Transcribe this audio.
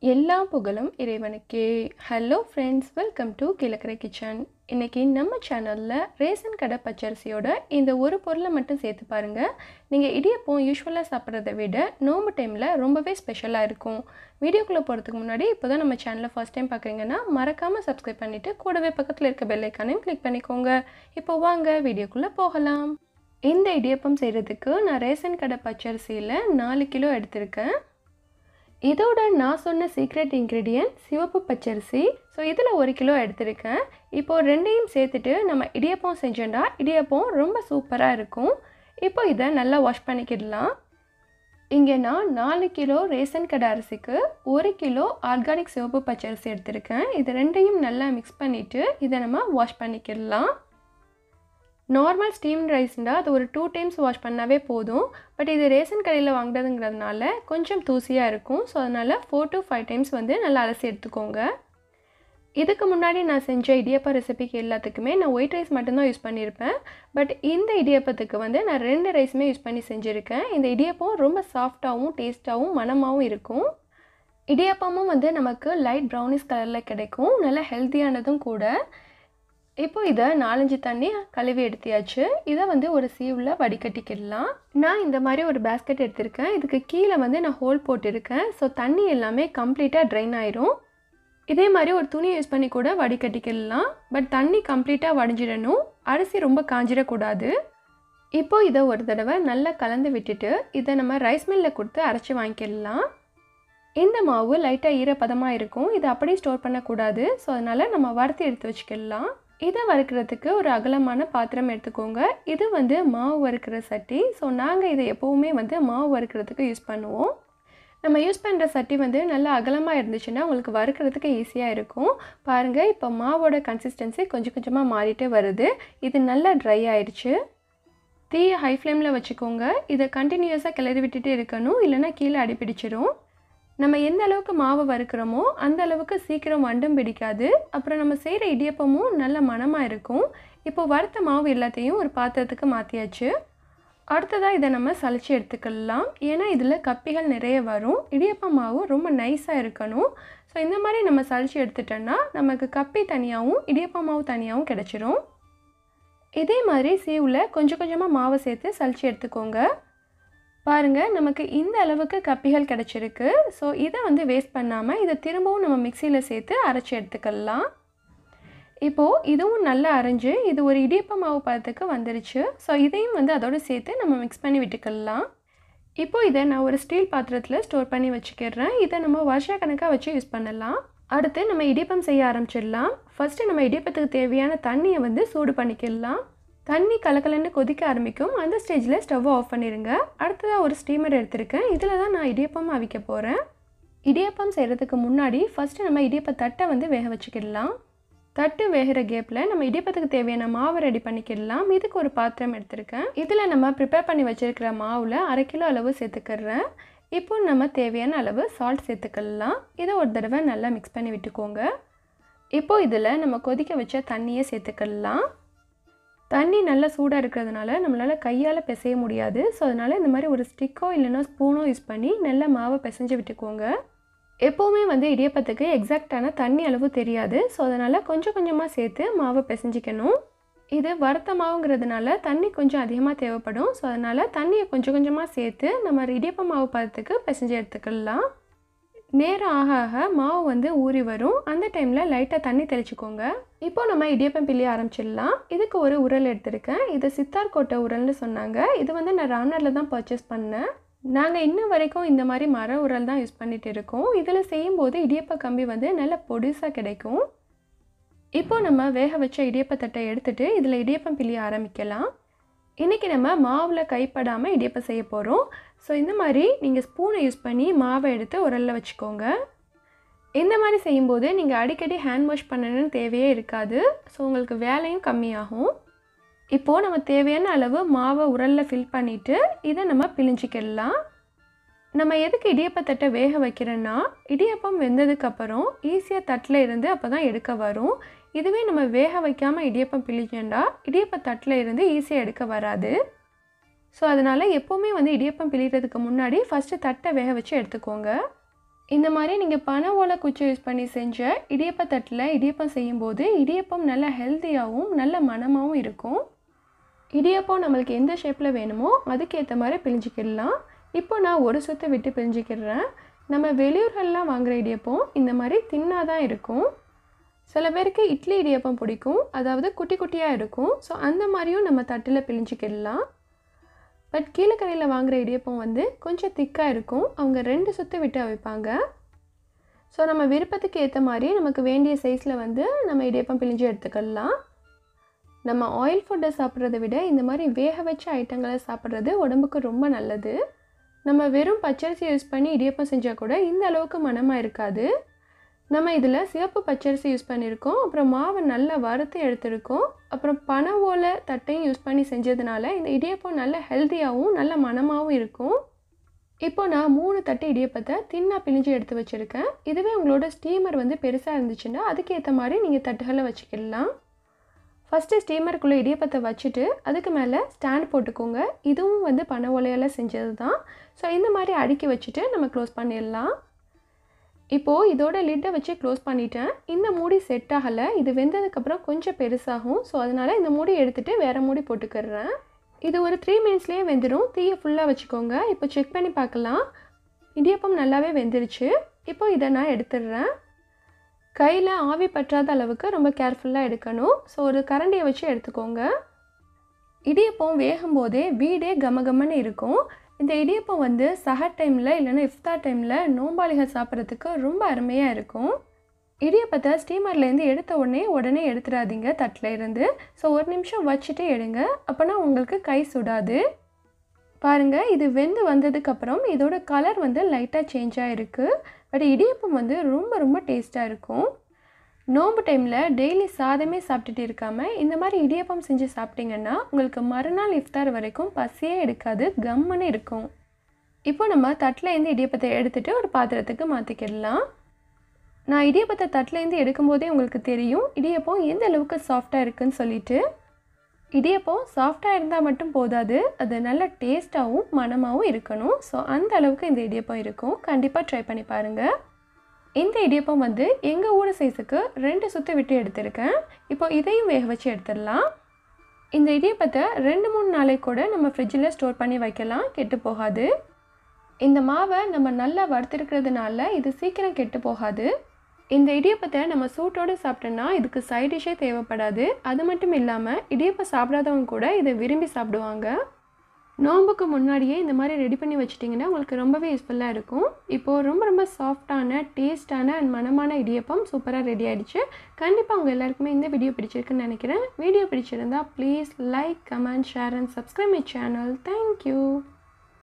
எல்லா புகழும் இறைவனுக்கே. Hello friends, welcome to Kilakarai kitchen. இன்றைக்கி நம்ம சேனலில் ரேஷன் கடை பச்சரிசியோட இந்த ஒரு பொருளை மட்டும் சேர்த்து பாருங்கள். நீங்கள் இடியப்பம் யூஸ்வலாக சாப்பிட்றத விட நோம்பு டைமில் ரொம்பவே ஸ்பெஷலாக இருக்கும். வீடியோக்குள்ளே போகிறதுக்கு முன்னாடி இப்போ தான் நம்ம சேனலை ஃபர்ஸ்ட் டைம் பார்க்குறீங்கன்னா மறக்காமல் சப்ஸ்கிரைப் பண்ணிவிட்டு கூடவே பக்கத்தில் இருக்க பெல் ஐக்கானையும் கிளிக் பண்ணிக்கோங்க. இப்போ வாங்க வீடியோக்குள்ளே போகலாம். இந்த இடியப்பம் செய்கிறதுக்கு நான் ரேஷன் கடை பச்சரிசியில் 4 கிலோ எடுத்திருக்கேன். இதோட நான் சொன்ன சீக்ரெட் இன்க்ரீடியன்ட் சிவப்பு பச்சரிசி. ஸோ இதில் 1 கிலோ எடுத்திருக்கேன். இப்போது ரெண்டையும் சேர்த்துட்டு நம்ம இடியப்பம் செஞ்சோன்னா இடியப்பம் ரொம்ப சூப்பராக இருக்கும். இப்போ இதை நல்லா வாஷ் பண்ணிக்கிடலாம். இங்கே நான் 4 கிலோ ரேஷன் கடை அரிசிக்கு 1 கிலோ ஆர்கானிக் சிவப்பு பச்சரிசி எடுத்திருக்கேன். இது ரெண்டையும் நல்லா மிக்ஸ் பண்ணிவிட்டு இதை நம்ம வாஷ் பண்ணிக்கிடலாம். நார்மல் ஸ்டீம் ரைஸ்னால் அது ஒரு 2 டைம்ஸ் வாஷ் பண்ணாவே போதும். பட் இது ரேஷன் கடையில் வாங்குறதுங்கிறதுனால கொஞ்சம் தூசியாக இருக்கும். ஸோ அதனால் 4 to 5 டைம்ஸ் நல்லா அலசி எடுத்துக்கோங்க. இதுக்கு முன்னாடி நான் செஞ்ச இடியப்பம் ரெசிபிக்கு எல்லாத்துக்குமே நான் ஒயிட் ரைஸ் மட்டும்தான் யூஸ் பண்ணியிருப்பேன். பட் இந்த இடியப்பத்துக்கு நான் 2 ரைஸுமே யூஸ் பண்ணி செஞ்சுருக்கேன். இந்த இடியப்பம் ரொம்ப சாஃப்டாகவும் டேஸ்ட்டாகவும் மணமாகவும் இருக்கும். இடியப்பமும் நமக்கு லைட் ப்ரௌனிஷ் கலரில் கிடைக்கும். நல்லா ஹெல்த்தியானதும் கூட. இப்போ இதை 4-5 தண்ணி கழுவி எடுத்தியாச்சு. இதை ஒரு சீவில் வடிகட்டிக்கிடலாம். நான் இந்த மாதிரி ஒரு பேஸ்கெட் எடுத்திருக்கேன். இதுக்கு கீழே நான் ஹோல் போட்டிருக்கேன். ஸோ தண்ணி எல்லாமே கம்ப்ளீட்டாக ட்ரைன் ஆயிரும். இதே மாதிரி ஒரு துணியை யூஸ் பண்ணி கூட வடிகட்டிக்கிடலாம். பட் தண்ணி கம்ப்ளீட்டாக வடிஞ்சிடணும். அரிசி ரொம்ப காஞ்சிடக்கூடாது. இப்போது இதை ஒரு தடவை நல்லா கலந்து விட்டுட்டு இதை நம்ம ரைஸ் மில்லில் கொடுத்து அரைச்சி வாங்கிக்கிடலாம். இந்த மாவு லைட்டாக ஈரப்பதமாக இருக்கும். இதை அப்படியே ஸ்டோர் பண்ணக்கூடாது. ஸோ அதனால் நம்ம வறுத்து எடுத்து வச்சுக்கிடலாம். இதை வறுக்கிறதுக்கு ஒரு அகலமான பாத்திரம் எடுத்துக்கோங்க. இது மாவு வறுக்கிற சட்டி. ஸோ நாங்கள் இதை எப்போவுமே மாவு வறுக்கிறதுக்கு யூஸ் பண்ணுவோம். நம்ம யூஸ் பண்ணுற சட்டி நல்லா அகலமாக இருந்துச்சுன்னா உங்களுக்கு வறுக்கிறதுக்கு ஈஸியாக இருக்கும். பாருங்கள், இப்போ மாவோட கன்சிஸ்டன்சி கொஞ்சம் கொஞ்சமாக மாறிட்டே வருது. இது நல்லா ட்ரை ஆயிடுச்சு. தீயை ஹை ஃப்ளேமில் வச்சுக்கோங்க. இதை கண்டினியூஸாக கிளறி விட்டுட்டே இருக்கணும், இல்லைன்னா கீழே அடிப்பிடிச்சிடும். நம்ம எந்த அளவுக்கு மாவு வறுக்கிறோமோ அந்த அளவுக்கு சீக்கிரம் வண்டும் பிடிக்காது. அப்புறம் நம்ம செய்கிற இடியப்பமும் நல்ல மணமாக இருக்கும். இப்போ வறுத்த மாவு எல்லாத்தையும் ஒரு பாத்திரத்துக்கு மாற்றியாச்சு. அடுத்ததாக இதை நம்ம சலிச்சு எடுத்துக்கலாம். ஏன்னா இதில் கப்பிகள் நிறைய வரும். இடியப்ப மாவு ரொம்ப நைஸாக இருக்கணும். ஸோ இந்த மாதிரி நம்ம சலிச்சு எடுத்துட்டோன்னா நமக்கு கப்பி தனியாகவும் இடியப்ப மாவு தனியாகவும் கிடச்சிரும். இதே மாதிரி சீவில் கொஞ்சம் கொஞ்சமாக மாவை சேர்த்து சலிச்சு எடுத்துக்கோங்க. பாருங்கள், நமக்கு இந்த அளவுக்கு கப்பிகள் கிடச்சிருக்கு. ஸோ இதை வேஸ்ட் பண்ணாமல் இதை திரும்பவும் நம்ம மிக்சியில் சேர்த்து அரைச்சி எடுத்துக்கலாம். இப்போது இதுவும் நல்லா அரைஞ்சு இது ஒரு இடியப்ப மாவு பதத்துக்கு வந்துருச்சு. ஸோ இதையும் அதோடு சேர்த்து நம்ம மிக்ஸ் பண்ணி விட்டுக்கலாம். இப்போது இதை நான் ஒரு ஸ்டீல் பாத்திரத்தில் ஸ்டோர் பண்ணி வச்சுக்கிறேன். இதை நம்ம வருஷக்கணக்காக வச்சு யூஸ் பண்ணலாம். அடுத்து நம்ம இடியப்பம் செய்ய ஆரம்பிச்சிடலாம். ஃபஸ்ட்டு நம்ம இடியப்பத்துக்கு தேவையான தண்ணியை சூடு பண்ணிக்கலாம். தண்ணி கலக்கலன்னு கொதிக்க ஆரம்பிக்கும். அந்த ஸ்டேஜில் ஸ்டவ்வை ஆஃப் பண்ணிடுங்க. அடுத்ததாக ஒரு ஸ்டீமர் எடுத்திருக்கேன். இதில் தான் நான் இடியப்பம் அவிக்க போகிறேன். இடியப்பம் செய்கிறதுக்கு முன்னாடி ஃபஸ்ட்டு நம்ம இடியப்ப தட்டை வேக வச்சுக்கிடலாம். தட்டு வேகிற கேப்பில் நம்ம இடியப்பத்துக்கு தேவையான மாவை ரெடி பண்ணிக்கிடலாம். இதுக்கு ஒரு பாத்திரம் எடுத்திருக்கேன். இதில் நம்ம ப்ரிப்பேர் பண்ணி வச்சுருக்கிற மாவில் 1/2 கிலோ அளவு சேர்த்துக்கிறேன். இப்போ நம்ம தேவையான அளவு சால்ட் சேர்த்துக்கலாம். இதை ஒரு தடவை நல்லா மிக்ஸ் பண்ணி விட்டுக்கோங்க. இப்போது இதில் நம்ம கொதிக்க வச்ச தண்ணியை சேர்த்துக்கலாம். தண்ணி நல்லா சூடாக இருக்கிறதுனால நம்மளால் கையால் பிசைய முடியாது. ஸோ அதனால் இந்த மாதிரி ஒரு ஸ்டிக்கோ இல்லைன்னா ஸ்பூனோ யூஸ் பண்ணி நல்லா மாவை பிசைஞ்சு விட்டுக்கோங்க. எப்போவுமே இடியப்பத்துக்கு எக்ஸாக்டான தண்ணி அளவு தெரியாது. ஸோ அதனால் கொஞ்சம் கொஞ்சமாக சேர்த்து மாவை பிசைஞ்சிக்கணும். இது வறுத்த மாவுங்கிறதுனால தண்ணி கொஞ்சம் அதிகமாக தேவைப்படும். ஸோ அதனால் தண்ணியை கொஞ்சம் கொஞ்சமாக சேர்த்து நம்ம இடியப்ப மாவு பதத்துக்கு பிசைஞ்சு எடுத்துக்கலாம். நேரம் ஆக ஆக மாவு ஊறி வரும். அந்த டைமில் லைட்டாக தண்ணி தெளிச்சுக்கோங்க. இப்போ நம்ம இடியப்பம் பிழிய ஆரம்பிச்சிடலாம். இதுக்கு ஒரு உரல் எடுத்திருக்கேன். இது சித்தார் கோட்டை உரல்னு சொன்னாங்க. இது நான் ராம்நாட்டில் தான் பர்ச்சேஸ் பண்ணேன். நாங்கள் இன்ன வரைக்கும் இந்த மாதிரி மர உரல் தான் யூஸ் பண்ணிகிட்டு இருக்கோம். இதில் செய்யும்போது இடியப்ப கம்பி நல்ல பொடிசாக கிடைக்கும். இப்போ நம்ம வேக வச்ச இடியப்பத்தட்டை எடுத்துகிட்டு இதில் இடியப்பம் பிழிய ஆரம்பிக்கலாம். இன்றைக்கி நம்ம மாவில் கைப்படாமல் இடியப்பம் செய்ய போகிறோம். ஸோ இந்த மாதிரி நீங்கள் ஸ்பூனை யூஸ் பண்ணி மாவை எடுத்து உரலில் வச்சுக்கோங்க. இந்த மாதிரி செய்யும்போது நீங்கள் அடிக்கடி ஹேண்ட் வாஷ் பண்ணணும்னு தேவையே இருக்காது. ஸோ உங்களுக்கு வேலையும் கம்மியாகும். இப்போது நம்ம தேவையான அளவு மாவை உரலில் ஃபில் பண்ணிவிட்டு இதை நம்ம பிழிஞ்சிக்கிடலாம். நம்ம எதுக்கு இடியப்பத்தட்டை வேக வைக்கிறோன்னா இடியப்பம் வெந்ததுக்கப்புறம் ஈஸியாக தட்டில் இருந்து அப்போ தான் எடுக்க வரும். இதுவே நம்ம வேக வைக்காமல் இடியப்பம் பிழிஞ்சோன்னா இடியப்ப தட்டில் இருந்து ஈஸியாக எடுக்க வராது. ஸோ அதனால் எப்போவுமே இடியப்பம் பிழிகிறதுக்கு முன்னாடி ஃபஸ்ட்டு தட்டை வேக வச்சு எடுத்துக்கோங்க. இந்த மாதிரி நீங்கள் பனை ஓலை குச்சி யூஸ் பண்ணி செஞ்ச இடியப்ப தட்டில் இடியப்பம் செய்யும்போது இடியப்பம் நல்ல ஹெல்த்தியாகவும் நல்ல மணமாகவும் இருக்கும். இடியப்பம் நம்மளுக்கு எந்த ஷேப்பில் வேணுமோ அதுக்கேற்ற மாதிரி பிழிஞ்சிக்கிடலாம். இப்போ நான் ஒரு சுற்று விட்டு பிழிஞ்சிக்கிடுறேன். நம்ம வெளியூர்கள்லாம் வாங்குகிற இடியப்பம் இந்த மாதிரி தின்னாக தான் இருக்கும். சில பேருக்கு இட்லி இடியப்பம் பிடிக்கும், அதாவது குட்டி குட்டியாக இருக்கும். ஸோ அந்த மாதிரியும் நம்ம தட்டில் பிழிஞ்சிக்கிடலாம். பட் கீழக்கரையில் வாங்குகிற இடியப்பம் வந்து கொஞ்சம் திக்காக இருக்கும். அவங்க 2 சுற்று விட்டு வைப்பாங்க. ஸோ நம்ம விருப்பத்துக்கு ஏற்ற மாதிரி நமக்கு வேண்டிய சைஸில் வந்து நம்ம இடியப்பம் பிழிஞ்சு எடுத்துக்கலாம். நம்ம ஆயில் ஃபுட்டை சாப்பிட்றத விட இந்த மாதிரி வேக வச்ச ஐட்டங்களை சாப்பிட்றது உடம்புக்கு ரொம்ப நல்லது. நம்ம வெறும் பச்சரிசி யூஸ் பண்ணி இடியப்பம் செஞ்சால் கூட இந்த அளவுக்கு மணமாக இருக்காது. நம்ம இதில் சிவப்பு பச்சரிசி யூஸ் பண்ணியிருக்கோம், அப்புறம் மாவை நல்லா வறுத்து எடுத்துருக்கோம், அப்புறம் பனை ஓலை தட்டையும் யூஸ் பண்ணி செஞ்சதுனால இந்த இடியப்பம் நல்ல ஹெல்த்தியாகவும் நல்ல மணமாகவும் இருக்கும். இப்போ நான் 3 தட்டு இடியப்பத்தை தின்னாக பிழிஞ்சு எடுத்து வச்சுருக்கேன். இதுவே உங்களோட ஸ்டீமர் வந்து பெருசாக இருந்துச்சுன்னா அதுக்கேற்ற மாதிரி நீங்கள் தட்டுகளை வச்சுக்கலாம். ஃபஸ்ட்டு ஸ்டீமருக்குள்ளே இடியப்பத்தை வச்சுட்டு அதுக்கு மேலே ஸ்டாண்ட் போட்டுக்கோங்க. இதுவும் வந்து பனை ஓலையால் செஞ்சது தான். ஸோ இந்த மாதிரி அடுக்கி வச்சுட்டு நம்ம க்ளோஸ் பண்ணிடலாம். இப்போது இதோட லிட்டை வச்சு க்ளோஸ் பண்ணிட்டேன். இந்த மூடி செட் ஆகலை, இது வெந்ததுக்கப்புறம் கொஞ்சம் பெருசாகும். ஸோ அதனால் இந்த மூடி எடுத்துகிட்டு வேறு மூடி போட்டுக்கிறேன். இது ஒரு 3 மினிட்ஸ்லேயே வெந்துடும். தீயை ஃபுல்லாக வச்சுக்கோங்க. இப்போ செக் பண்ணி பார்க்கலாம். இடியப்பம் நல்லாவே வெந்துருச்சு. இப்போ இதை நான் எடுத்துடுறேன். கையில் ஆவி பற்றாத அளவுக்கு ரொம்ப கேர்ஃபுல்லாக எடுக்கணும். ஸோ ஒரு கரண்டியை வச்சு எடுத்துக்கோங்க. இடியப்பம் வேகும்போதே வீடே கமகமன்னு இருக்கும். இந்த இடியப்பம் வந்து சஹர் டைமில் இல்லைன்னா இஃப்தார் டைமில் நோம்பாளிகள் சாப்பிட்றதுக்கு ரொம்ப அருமையாக இருக்கும். இடியப்பத்தை ஸ்டீமர்லேருந்து எடுத்த உடனே எடுத்துடாதீங்க தட்டில் இருந்து. ஸோ 1 நிமிஷம் வச்சுட்டு எடுங்க, அப்போனா உங்களுக்கு கை சுடாது. பாருங்கள், இது வெந்து வந்ததுக்கப்புறம் இதோட கலர் வந்து லைட்டாக சேஞ்ச் ஆகிருக்கு. பட் இடியப்பம் வந்து ரொம்ப ரொம்ப டேஸ்ட்டாக இருக்கும். நோம்பு டைமில் டெய்லி சாதமே சாப்பிட்டுட்டு இருக்காமல் இந்த மாதிரி இடியப்பம் செஞ்சு சாப்பிட்டிங்கன்னா உங்களுக்கு மறுநாள் இஃப்தார் வரைக்கும் பசியே எடுக்காது, கம்முன்னு இருக்கும். இப்போ நம்ம தட்டிலேருந்து இடியப்பத்தை எடுத்துகிட்டு ஒரு பாத்திரத்துக்கு மாற்றிக்கிடலாம். நான் இடியப்பத்தை தட்டிலேருந்து எடுக்கும்போதே உங்களுக்கு தெரியும் இடியப்பம் எந்த அளவுக்கு சாஃப்டாக இருக்குதுன்னு சொல்லிட்டு. இடியப்பம் சாஃப்டாக இருந்தால் மட்டும் போதாது, அது நல்ல டேஸ்ட்டாகவும் மணமாகவும் இருக்கணும். ஸோ அந்த அளவுக்கு இந்த இடியப்பம் இருக்கும். கண்டிப்பாக ட்ரை பண்ணி பாருங்கள். இந்த இடியப்பம் வந்து எங்கள் ஊர் சைஸுக்கு 2 சுற்று விட்டு எடுத்திருக்கேன். இப்போ இதையும் வேக வச்சு எடுத்துடலாம். இந்த இடியப்பத்தை 2-3 நாளைக்கு கூட நம்ம ஃப்ரிட்ஜில் ஸ்டோர் பண்ணி வைக்கலாம், கெட்டு போகாது. இந்த மாவை நம்ம நல்லா வறுத்துருக்கிறதுனால இது சீக்கிரம் கெட்டு போகாது. இந்த இடியப்பத்தை நம்ம சூட்டோடு சாப்பிட்டோன்னா இதுக்கு சைட் டிஷ்ஷே தேவைப்படாது. அது மட்டும் இல்லாமல் இடியப்பம் சாப்பிடாதவங்க கூட இதை விரும்பி சாப்பிடுவாங்க. நோம்புக்கு முன்னாடியே இந்த மாதிரி ரெடி பண்ணி வச்சிட்டிங்கன்னா உங்களுக்கு ரொம்பவே யூஸ்ஃபுல்லாக இருக்கும். இப்போது ரொம்ப ரொம்ப சாஃப்டான டேஸ்டான அண்ட் மணமான இடியப்பம் சூப்பராக ரெடி ஆகிடுச்சு. கண்டிப்பாக உங்கள் எல்லாருக்குமே இந்த வீடியோ பிடிச்சிருக்குன்னு நினைக்கிறேன். வீடியோ பிடிச்சிருந்தா please like, comment, share and subscribe my channel. Thank you.